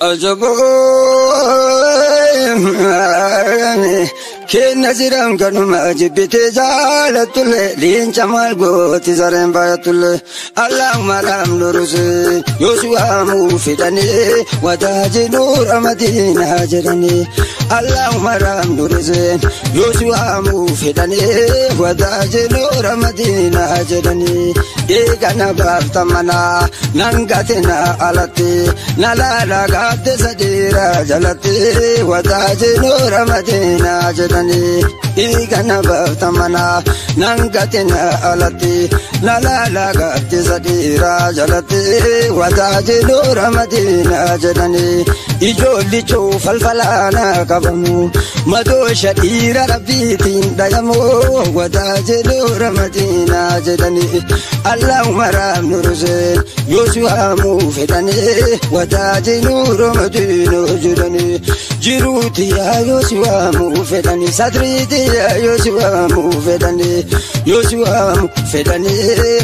أجبو كن نزيرم كنو ما جبت زالت لين جمال قوت زرم بايت اللهم رام نورس يوسوا موفدني وتاج نور مدينة جرني اللهم رام نورس يوسوا موفدني وتاج نور مدينة جرني إيجانا بارتمنا نانغاتنا علتي نالا غات سديرا جلتي وتاج نور مدينة جرني إيجانا بارتمنا نانغاتنا علتي نالا غات سديرا جلتي وتاج نور مدينة جرني إجولي شوف الفلانا كبنو مدو شديرا ربيتين دايمو وتاج نور مدينة جرني اللهم رام نورسين يوسوا موفدني وتاج نور مدينة جرني جروتي يا يوسوا موفدني صدريتي يا يوسوا موفدني يوسوا موفدني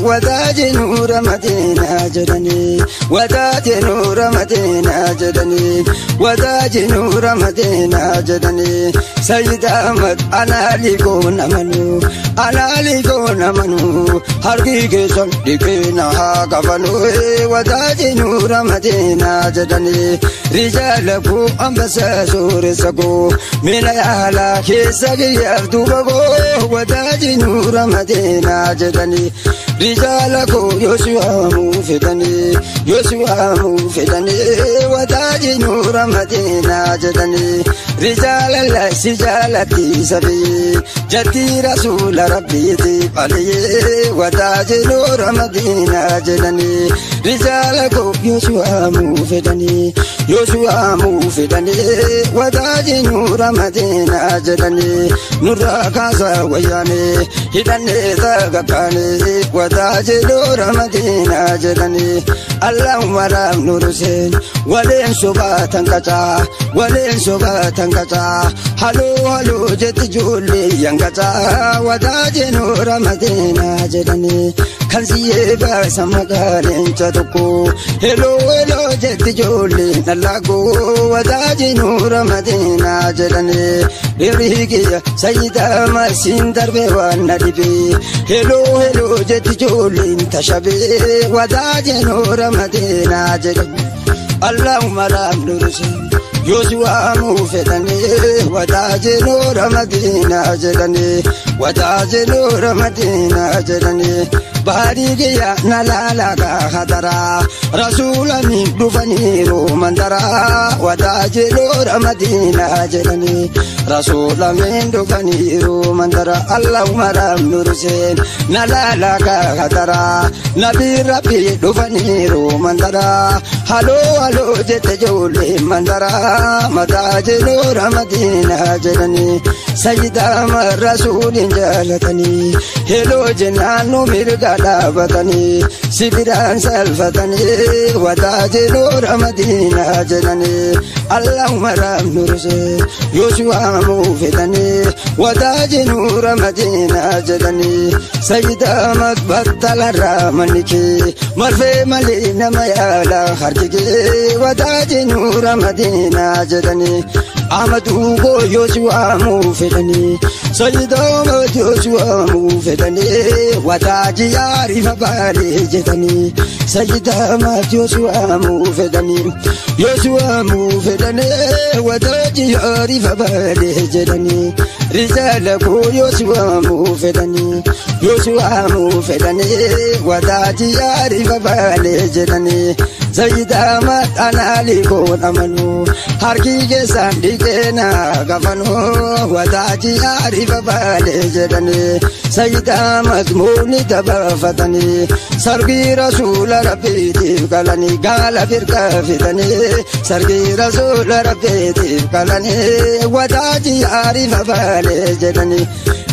وتاج نور مدينة جرني وتاج نور مدينة جرني وتاج نور مدينة جرني سيد أحمد أنا ليكون منو أنا ليكون منو هرقي صدقنا كفنو وتاج نور مدينة جدني رجالكو أمبسا سور سكو من يالا كيساقي يفتوبكو وتاج نور مدينة جدني رجالكو يوسوا موفدني يوسوا موفدني وتاج نور مدينة جدني رجال الله سجالتي سبي جتي رسول ربي عليه وتاج نور مدينة جدني رجالكو يوسوا موفدني يوسوا موفدني وتاج نور مدينة جدني نور كاسا وياني هدني تغكاني وتاج نور مدينة جدني اللهم رام نور سين ولين سبات انكتا ولين سبات انكتا هلو هلو جت جولي ينكتا وتاج نور مدينة جدني كنسي بس مكان تدكو هلو هلو جت جولي نلاقو وتاج نور مدينة جدني بريقيا سيدا مسين دربي والندبي هلو هلو جت جولي تشبي وتاج نور مدينة جدني اللهم رام نورسين يوسوا موفدني وتاج نور مدينة جدني وتاج نور مدينة جدني باريجيا نالا خطرا رسولا من دفني رومندرا وتاج نور مدينة جدني رسولا من دفني رومندرا اللهم رام نورسين نالا خطرا نبي ربي دفني رومندرا هلو هلو جت جولي مندرا متاج نور مدينة جدني سيد أمر رسول جالتني هلو جنان مرقا دابتني سبران سلفتني وتاج نور مدينة جدني اللهم رام نورسي يوسوا موفدني وتاج نور مدينة جدني سيد أمر بطل الرامنكي مرفي ملينا ميالا خرجكي وتاج نور مدينة جدني أحمدو يوسوا موفدني سيد أحمد يوسوا موفدني وتاج يعرف بالي جدني سيد أحمد يوسوا موفدني يوسوا موفدني وتاج يعرف بالي جدني رجالكو يوسوا موفدني يوسوا موفدني وتاج يعرف بالي جدني سيد أحمد أنا ليكون منو هرقي سانديكنا كفنو وتاج يعرف بالي جدني سيد أحمد موني تبفتني سرقي رسول ربي تبقلني قال فرقا فتني سرقي رسول ربي تبقلني وتاج يعرف بالي جدني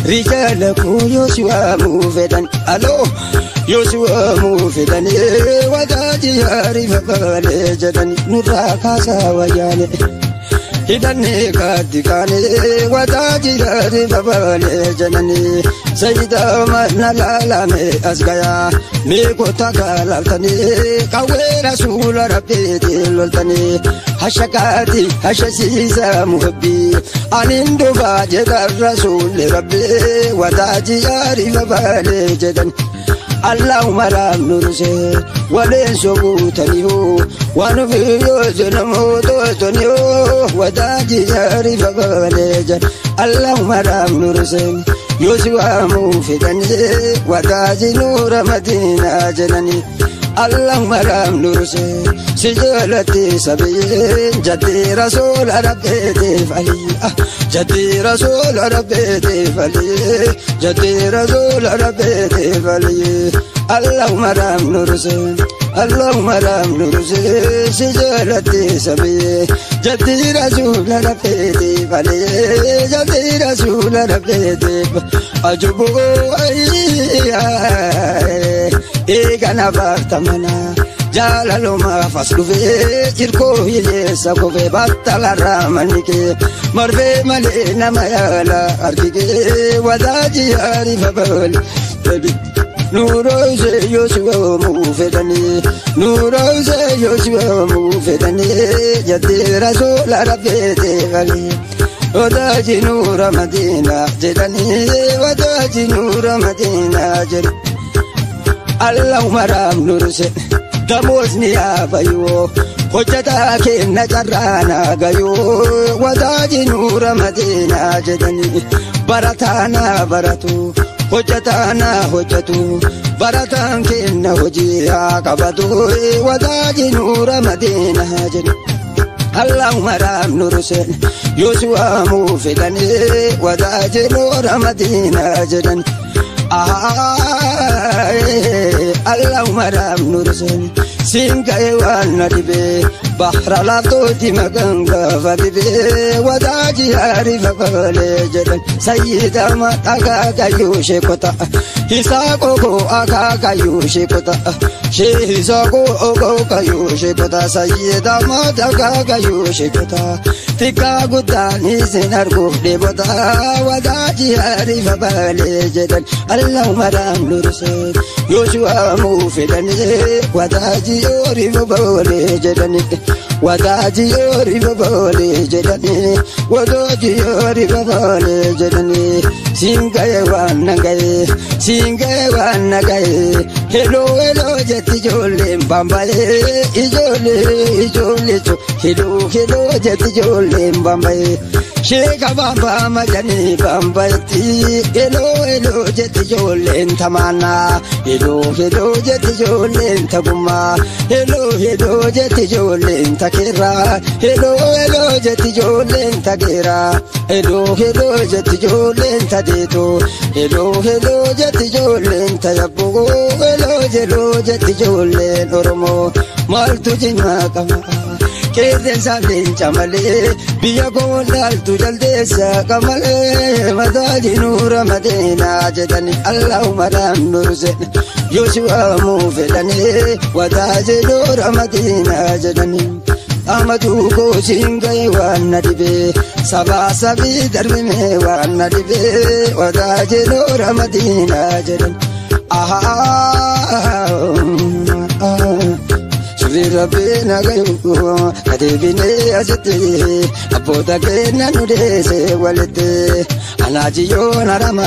رجالكو يوسوا موفدني ألو يوسوا موفدني وتاج يعرف بالي جدني نورا كاسا وياني hidhanni kaatikaani wataaji yaari babalee janani sayida manna laalame asgaya meekota kaalaaltani qawwee rasuula rabbiiti loltani hashakaati hashasiisa muhabbii anin dhufaa jedha rasuulli rabbii wataaji yaari babalee jedhan Allahumma ram nurse walen sobutaniyo wanufiyo zenamototonio wadaji yari babaleja Allahumma ram nurse yosua mufidani wadaji nura madina janani Allahumma ram nurse sijalati sabiye jati rasul rabbeti fali jati rasul rabbeti fali jati rasul rabbeti fali Allahumma ram nurse Allahumma ram nurse sijalati sabiye jati rasul rabbeti fali jati rasul rabbeti ajubu egana bartamana Jalaluma fasluve irko hile sakove batala ramanike marve male namayala arkike wadaji ari fabal nuroze yosua mufedani nuroze yosua mufedani jati rasul rabbeti fali wadaji nura madina jedani wadaji nura madina jedani Allahumma ram nurse Damozni abayo hojjata kenna carrana gayo wadaji nura madina jedani baratana baratu hojjatana hojjatu baratan kenna hojiya qabatu wadaji nura madina jedani Allahumma ram nurse yosua mufidani wadaji nura madina jedani Allahumma ram nurse singa ewana dibe bahra laftoti maganga fadibe wadaji hari fagale jadan sayyida mataga kayushe kota hisako ko aga kayushe kota shehisako ogo kayushe kota sayyida mataga kayushe kota tika gudani sinargo debota wadaji hari fagale jadan Allahumma ram nurse yosua mufidani wadaji yori babale jedani wadaji yori babale jedani wadaji yori babale jedani singaye wanagaye hello hello jeti jole bambaye ijole cho hello jeti jole bambaye Sheka bamba majani bambaiti hello jeti jole tamana hello jeti jole taguma hello jeti jole takira hello jeti jole tagira hello jeti jole tadeto hello jeti jole tayabugo hello jeti jole oromo maltu jinma kama Keden sabin chamale biya ko dal tu jalde sa kamale madali nura madina jedani Allahumma ram nurse yosua mufedani wadaji nura madina jedani Amadu ko singai wana dibe saba sabi darme wana dibe wadaji nura madina jedani Rabina gayu kadibine azete apota kena nudese walete anajiyo narama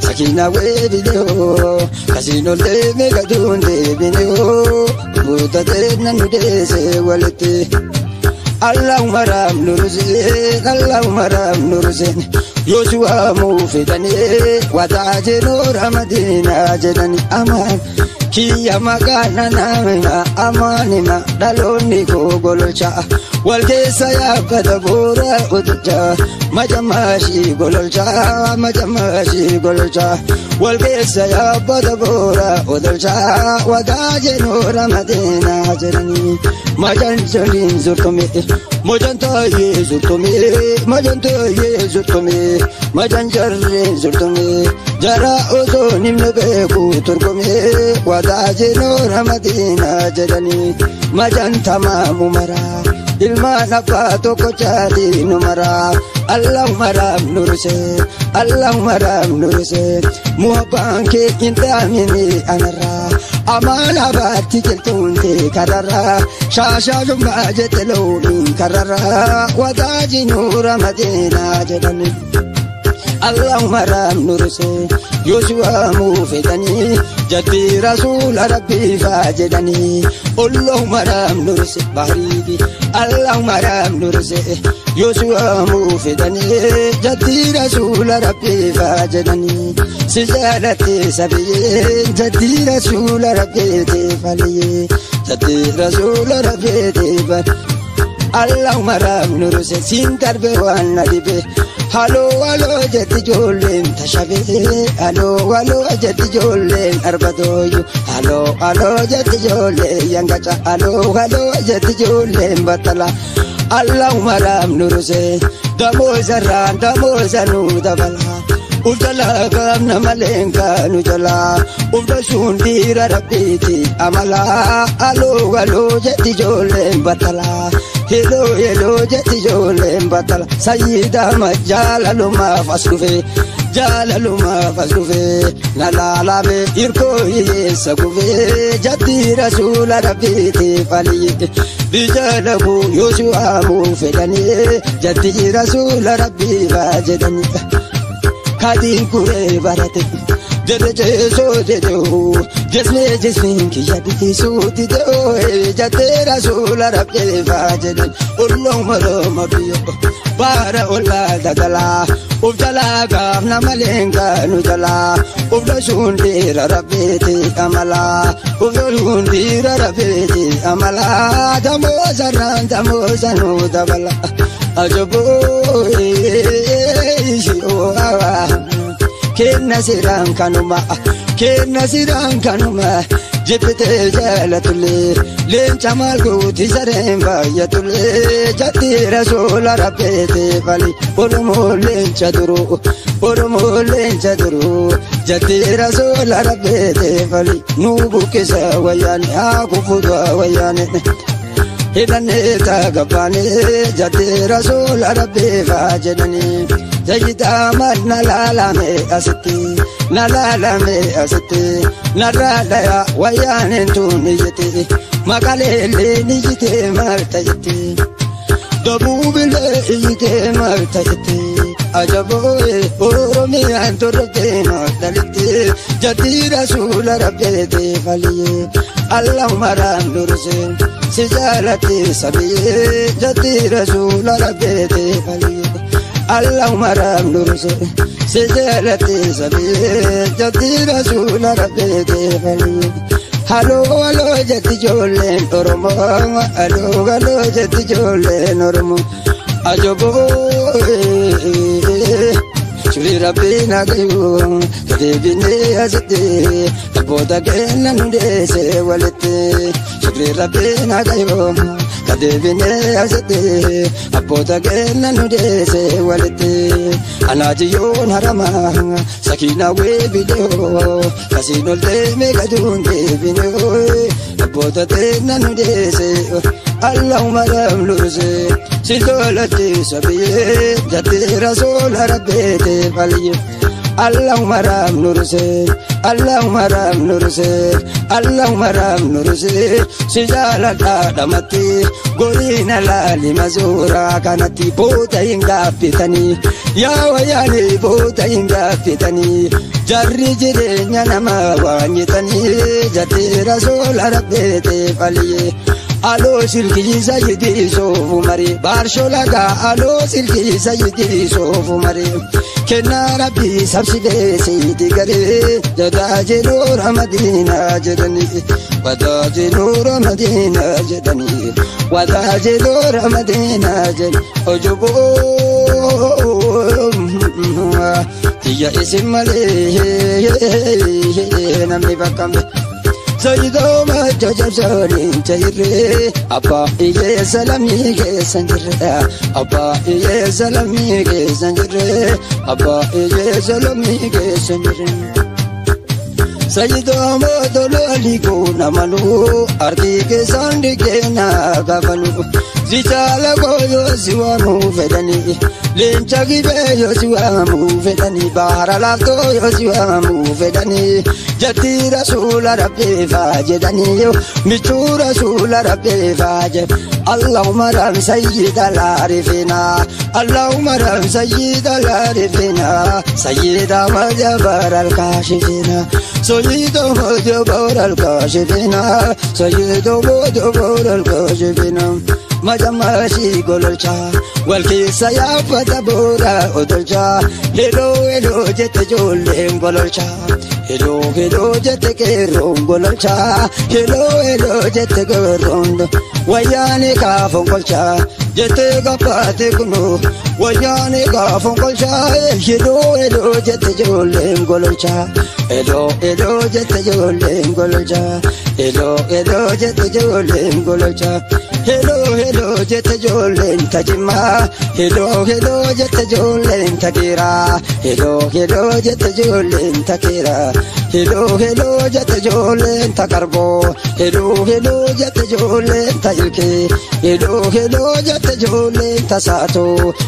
sakina we video kasino le mega dunde video apota kena nudese walete Allahumma ram nurse yosua mufidani wadaji nura madina jedani aman Kiya magana na amanina daloni ko golcha walkesa ya kadabura utja majamashi golcha walkesa ya kadabura utja wadaje nura madina jerani majanjalin zurtumi majantaye zurtumi majanjalin zurtumi jara ozo nimbe ku turkumi wadaji nura madina jedani majan tamamu mara ilmaan abbaa tokko chaati numara Allahumma raam nurse Allahumma raam nurse muhabbaan kee intaamini anarra amana baatti keltuunte kararra shaashaalummaa jette looni kararra wadaaji nuura madiinaa jedhani Allahumma raam nurse Yosua mufetani jatti rasul rabbi fajadani Allahumma raam nurse bahribi Allahumma raam nurse Yosua mufetani jatti rasul rabbi fajadani sijalati sabiye jatti rasul rabbi tefaliye jatti rasul rabbi tefal Allahumma raam nurse sintarbe wan nadibe Halo halo jati jolen tashabe halo jati jolen arbadoyo halo jati jolen yangacha halo jati jolen batala Allahumma raam nurse damozanu dabala Ujala gamna malenka nujala Ujasundira rabiti amala halo jati jolen batala Hello jati jolen batala Sayyida majala luma faslufe Nalalabe irko yesa kuve Jati rasula rabiti fali Bijalabu Yosua mufedani Jati rasula rabbi vajedani Kadin kure barate Jete so jeto Jesme ki yadi suti deo Jate rasula rabbi vajedani Allahumma ramabiyo Bara ola dagala Ujala gamna malenka nujala Ujashundira rabiti amala Ujashundira rabiti amala Damozanu dabala Ajobo Kenna siran kanuma Jipite jalatule Lencha malguti zaremba yatule Jati rasula rabete vali Oromo lencha duru Jati rasula rabete vali Nubu kisa wayane Akufudwa wayane Hidane tagapane Jati rasula rabbe vajedani Jayita man nalalame asiti Naralaya wayane tunijete Makalele nijite martajete Dobubile ijite martajete Ajaboe oromi antorte martajete Jati rasula rabbete valiye Allahumma raam nurse Sijalati sabiye Jati rasula rabbete valiye Allahumma raam nurse Sijalati sabiye Jati rasula rabbete valiye Halo jati jolen oromo Halo jati jolen oromo Ajobo Shuri rabbi nagayo Kadebine azete Aboda gena nundese walete Shuri rabbi nagayo Kadebine azete Aboda gena nundese walete Anajiyon harama Sakina we video Kasinol de megadun de video Aboda gena nundese Allahumma raam nurse Sidolati sabiye Jati rasul rabbete valiye Allahumma raam nurse Allahumma raam nurse Allahumma raam nurse Sijalata damati Gorina lali mazura kanati Bota inga pitani Ya wayani bota inga pitani Jarri jirenya nama wanyitani Jati rasul rabbete valiye Alo silki sayidi sofu mari Barsholaga alo silki sayidi sofu mari Kenna rabbi sabside sidi gare Jadaje nura madina jedani Wadaje nura madina jedani Wadaje nura madina jedani Ojobo Tiya isimale Namni bakame Sayyido majajab sarin chayre Abba iye salami ke sanjre Abba iye salami ke sanjre Abba iye salami ke sanjre Sayyido modolo ligo namanu Ardi ke sandi ke na gavanu Zichala goyo siwamu fedani Lencha gibeyo siwamu fedani Bahara lafto yo siwamu fedani Jati rasula rabbi fajedani yo Michu rasula rabbi fajed Allahumma ram sayyid al-arifina Allahumma ram sayyid al-arifina Sayyida majabar al-kashifina Sayyidu majabar al-kashifina Sayyidu majabar al-kashifina Majamashi gololcha walkisa ya fatabura odolcha Hello hello jete jole gololcha Hello hello jete kero gololcha Hello hello jete gorondo Wayane ka fongolcha jete gapate kuno Wayane ka fongolcha Hello hello jete jole gololcha Hello hello jete jole gololcha Hello hello jete jole gololcha Hello hello jete jole tajima Hello hello jete jole takira Hello hello jete jole takira Hello hello jete jole takarbo Hello hello jete jole tajilke Hello hello jete jole tasato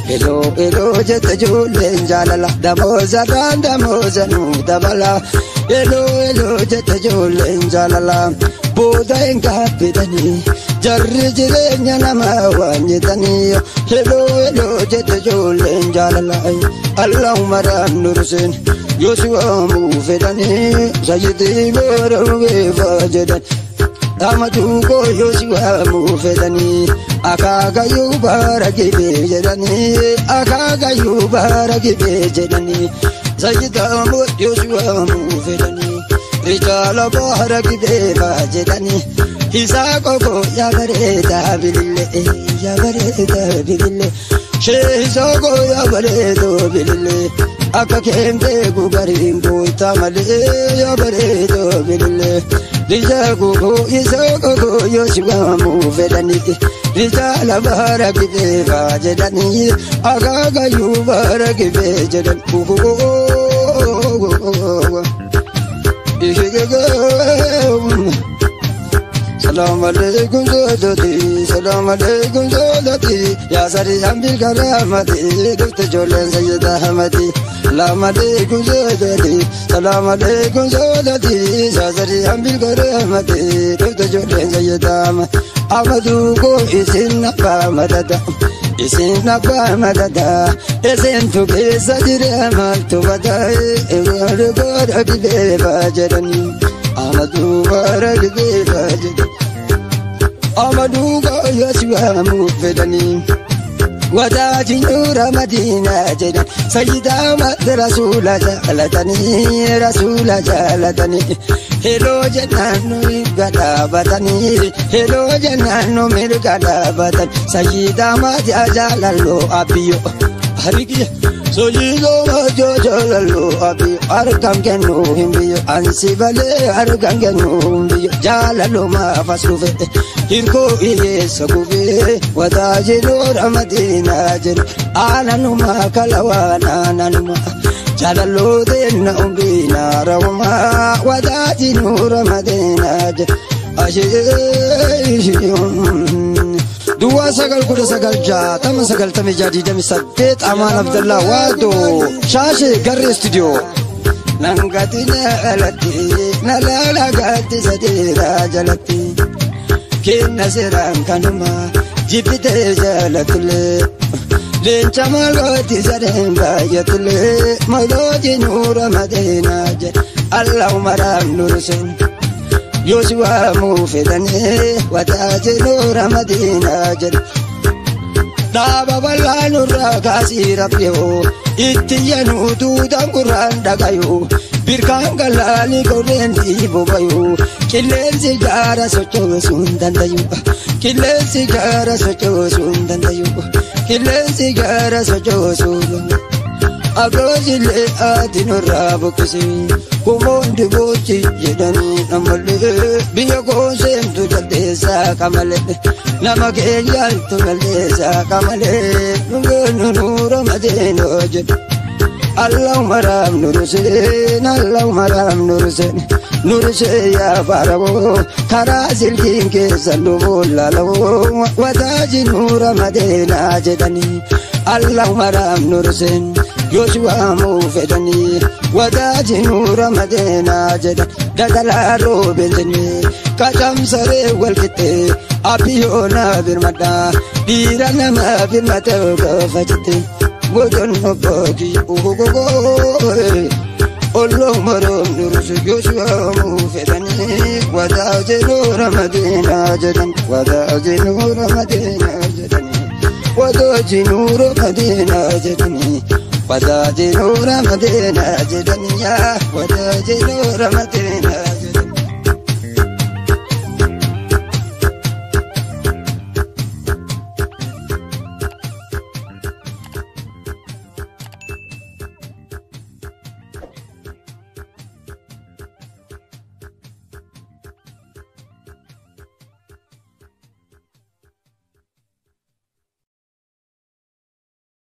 Hello hello jete jole jalala damoza damoza nu dabala Hello hello jete jole jalala boda engapidani jarri jirenya nama wanyitani Hello hello jete jole jalala Allahumma ram nursin Yosua mufedani Sayyidi barawe fajadan Amadu ko Yosua mufedani Akaga yubaragi bejedani Akaga yubaragi bejedani Sayyida mut Yosua mufedani Rijala baharagi bejedani Hisa koko yabareta bilille Yabareta bilille Shehiza ko yabareta bilille Akka kente gugarin boita male yabareta bilille Rija gugu isa gugu Yosua mufedani Rija la baharagi bejedani Akaga yubaragi bejedan Salam alaikum zodati, salam alaikum zodati, ya sari hambil karamati, dufte jolen sayyida hamati. Salam alaikum zodati, salam alaikum zodati, ya sari hambil karamati, dufte jolen sayyida hamati. Amadu ko isin napa madada, isin napa madada, isin tu kesa jire amal tu badai, egar baragi bebajarani. Amadu baragi bebajarani. Amadu ko Yosua mufedani Wadaji nura Madina jedan Sayyida rasula jalatani Rasula jalatani Hello jannanu mirgada batani Hello jannanu mirgada batani Sayyida majajalalo abiyo Harikiya Sojizo majajalalo abiyo Arkam kenu himbiyo Ansibale arkam kenu himbiyo Jalalo mafaslufe Hirko iye sakufe Wadaji nura Madina jen Ananuma kalawana ananuma Jalalo denna umbina rawma Wadaji nura Madina jen Dua sagal kuda sagal ja Tama sagal tami jadi demi saddet Aman Abdullah Wado Shashe Garre Studio Nangati nalati Nalalagati sadira jalati Kina siran kanuma Jipite jalatule Lencha malgoti sadem bayatule Mauloji nura Madina jen Allahumma ram nursin Yosua mufedani Wadaji nura Madina jen Daba bala nura kasi rabyo Ittiyanu tudan Quran dagayo Birkan galali korendi bobayo Kilensi gara socho sundandayo Kilensi gara socho sundandayo Kilensi gara socho sundandayo Agozile adinura bukisi Kumondi bochi jedani namale Biya konsem tu jaldesa kamale Nama kenyal tu jaldesa kamale Nunggu nura Madina jed اللهم رام نورسين اللهم رام نورسين نورسين يا فارو كراسل كينك سلو لالو وتاج نور مدينة جدني اللهم رام نورسين يوشوا موفدني وتاج نور مدينة جدني ددلا روبنتني كتم سري والكتي أبيونا بالمدى ديرنا ما بالمدى فتتي وجن باقي اللهم رام نورسين يوشوا موفدني وتاج نور مدينة جدني وتاج نور مدينة جدني وتاج نور مدينة جدني وتاج نور مدينة جدني وتاج نور مدينة